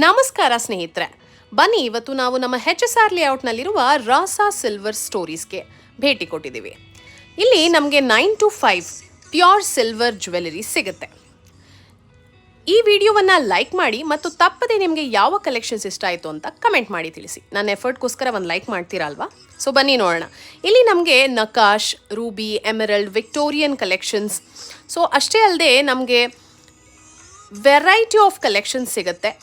ನಮಸ್ಕಾರ ಸ್ನೇಹಿತರೆ, ಬನ್ನಿ ಇವತ್ತು ನಾವು ನಮ್ಮ HSR ಲೇಔಟ್ನಲ್ಲಿರುವ ರಾಸಾ ಸಿಲ್ವರ್ ಸ್ಟೋರೀಸ್ಗೆ ಭೇಟಿ ಕೊಟ್ಟಿದ್ದೀವಿ. ಇಲ್ಲಿ ನಮಗೆ 9 to 5 ಪ್ಯೂರ್ ಸಿಲ್ವರ್ ಜ್ಯುವೆಲರಿ ಸಿಗುತ್ತೆ. ಈ ವಿಡಿಯೋವನ್ನು ಲೈಕ್ ಮಾಡಿ ಮತ್ತು ತಪ್ಪದೆ ನಿಮಗೆ ಯಾವ ಕಲೆಕ್ಷನ್ಸ್ ಇಷ್ಟ ಆಯಿತು ಅಂತ ಕಮೆಂಟ್ ಮಾಡಿ ತಿಳಿಸಿ. ನನ್ನ ಎಫರ್ಟ್ಗೋಸ್ಕರ ಒಂದು ಲೈಕ್ ಮಾಡ್ತೀರಾ ಅಲ್ವಾ? ಸೊ ಬನ್ನಿ ನೋಡೋಣ. ಇಲ್ಲಿ ನಮಗೆ Nakash, ruby, emerald, Victorian collections, so ಅಷ್ಟೇ ಅಲ್ಲದೆ ನಮಗೆ ವೆರೈಟಿ ಆಫ್ ಕಲೆಕ್ಷನ್ಸ್ ಸಿಗುತ್ತೆ.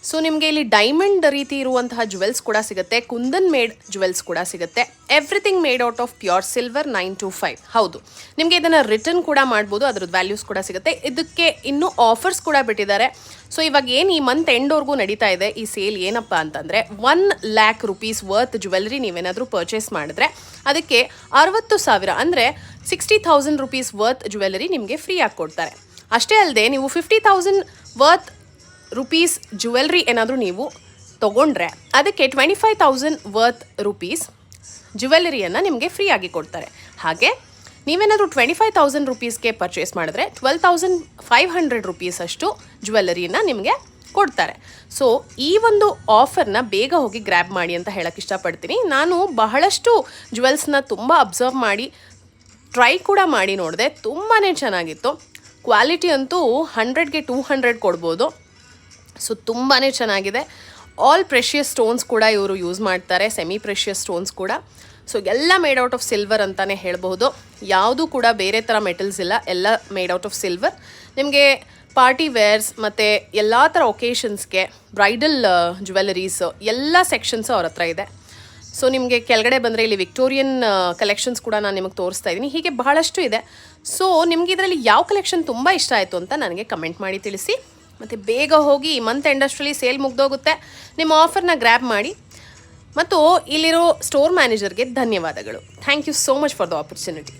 ಸೊ ನಿಮಗೆ ಇಲ್ಲಿ ಡೈಮಂಡ್ ರೀತಿ ಇರುವಂತಹ ಜುವೆಲ್ಸ್ ಕೂಡ ಸಿಗುತ್ತೆ, ಕುಂದನ್ ಮೇಡ್ ಜುವೆಲ್ಸ್ ಕೂಡ ಸಿಗುತ್ತೆ. Everything made out of pure silver 9 to 5. ಹೌದು, ನಿಮಗೆ ಇದನ್ನು ರಿಟರ್ನ್ ಕೂಡ ಮಾಡ್ಬೋದು, ಅದ್ರದ್ದು ವ್ಯಾಲ್ಯೂಸ್ ಕೂಡ ಸಿಗುತ್ತೆ. ಇದಕ್ಕೆ ಇನ್ನೂ ಆಫರ್ಸ್ ಕೂಡ ಬಿಟ್ಟಿದ್ದಾರೆ. ಸೊ ಇವಾಗ ಏನು ಈ ಮಂತ್ ಎಂಡ್ವರೆಗೂ ನಡೀತಾ ಇದೆ ಈ ಸೇಲ್, ಏನಪ್ಪ ಅಂತಂದರೆ 1 lakh rupees ವರ್ತ್ ಜ್ಯುವೆಲ್ರಿ ನೀವೇನಾದರೂ ಪರ್ಚೇಸ್ ಮಾಡಿದ್ರೆ ಅದಕ್ಕೆ 60,000 ಅಂದರೆ 60,000 rupees ವರ್ತ್ ಜ್ಯುವೆಲರಿ ನಿಮಗೆ ಫ್ರೀ ಆಗಿ ಕೊಡ್ತಾರೆ. ಅಷ್ಟೇ ಅಲ್ಲದೆ ನೀವು 50,000 ವರ್ತ್ ರುಪೀಸ್ ಜ್ಯುವೆಲ್ರಿ ಏನಾದರೂ ನೀವು ತೊಗೊಂಡ್ರೆ ಅದಕ್ಕೆ 25,000 ವರ್ತ್ ರುಪೀಸ್ ಜ್ಯುವೆಲರಿಯನ್ನು ನಿಮಗೆ ಫ್ರೀ ಆಗಿ ಕೊಡ್ತಾರೆ. ಹಾಗೆ ನೀವೇನಾದರೂ 25,000 ರುಪೀಸ್ಗೆ ಪರ್ಚೇಸ್ ಮಾಡಿದ್ರೆ 12,500 rupees ಅಷ್ಟು ಜ್ಯುವೆಲರಿಯನ್ನು ನಿಮಗೆ ಕೊಡ್ತಾರೆ. ಸೊ ಈ ಒಂದು ಆಫರ್ನ ಬೇಗ ಹೋಗಿ ಗ್ರ್ಯಾಬ್ ಮಾಡಿ ಅಂತ ಹೇಳಕ್ಕೆ ಇಷ್ಟಪಡ್ತೀನಿ. ನಾನು ಬಹಳಷ್ಟು ಜ್ಯುವೆಲ್ಸ್ನ ತುಂಬ ಅಬ್ಸರ್ವ್ ಮಾಡಿ ಟ್ರೈ ಕೂಡ ಮಾಡಿ ನೋಡಿದೆ, ತುಂಬಾ ಚೆನ್ನಾಗಿತ್ತು. ಕ್ವಾಲಿಟಿ ಅಂತೂ 100ಗೆ 200 ಕೊಡ್ಬೋದು. ಸೊ ತುಂಬಾ ಚೆನ್ನಾಗಿದೆ. ಆಲ್ ಪ್ರೆಷಿಯಸ್ ಸ್ಟೋನ್ಸ್ ಕೂಡ ಇವರು ಯೂಸ್ ಮಾಡ್ತಾರೆ, ಸೆಮಿ ಪ್ರೆಷಿಯಸ್ ಸ್ಟೋನ್ಸ್ ಕೂಡ. ಸೊ ಎಲ್ಲ ಮೇಡ್ ಔಟ್ ಆಫ್ ಸಿಲ್ವರ್ ಅಂತಲೇ ಹೇಳ್ಬೋದು. ಯಾವುದೂ ಕೂಡ ಬೇರೆ ಥರ ಮೆಟಲ್ಸ್ ಇಲ್ಲ, ಎಲ್ಲ ಮೇಡ್ ಔಟ್ ಆಫ್ ಸಿಲ್ವರ್. ನಿಮಗೆ ಪಾರ್ಟಿ ವೇರ್ಸ್ ಮತ್ತು ಎಲ್ಲ ಥರ ಒಕೇಶನ್ಸ್ಗೆ ಬ್ರೈಡಲ್ ಜ್ಯುವೆಲರೀಸ್ ಎಲ್ಲ ಸೆಕ್ಷನ್ಸು ಅವ್ರ ಹತ್ರ ಇದೆ. ಸೊ ನಿಮಗೆ ಕೆಳಗಡೆ ಬಂದರೆ ಇಲ್ಲಿ ವಿಕ್ಟೋರಿಯನ್ ಕಲೆಕ್ಷನ್ಸ್ ಕೂಡ ನಾನು ನಿಮಗೆ ತೋರಿಸ್ತಾ ಇದ್ದೀನಿ. ಹೀಗೆ ಬಹಳಷ್ಟು ಇದೆ. ಸೊ ನಿಮಗೆ ಇದರಲ್ಲಿ ಯಾವ ಕಲೆಕ್ಷನ್ ತುಂಬ ಇಷ್ಟ ಆಯಿತು ಅಂತ ನನಗೆ ಕಮೆಂಟ್ ಮಾಡಿ ತಿಳಿಸಿ. ಮತ್ತು ಬೇಗ ಹೋಗಿ ಈ ಮಂತ್ ಎಂಡಸ್ಟ್ರಲ್ಲಿ ಸೇಲ್ ಮುಗ್ದೋಗುತ್ತೆ, ನಿಮ್ಮ ಆಫರ್ನ ಗ್ರ್ಯಾಬ್ ಮಾಡಿ. ಮತ್ತು ಇಲ್ಲಿರೋ ಸ್ಟೋರ್ ಮ್ಯಾನೇಜರ್ಗೆ ಧನ್ಯವಾದಗಳು. Thank you so much for the opportunity.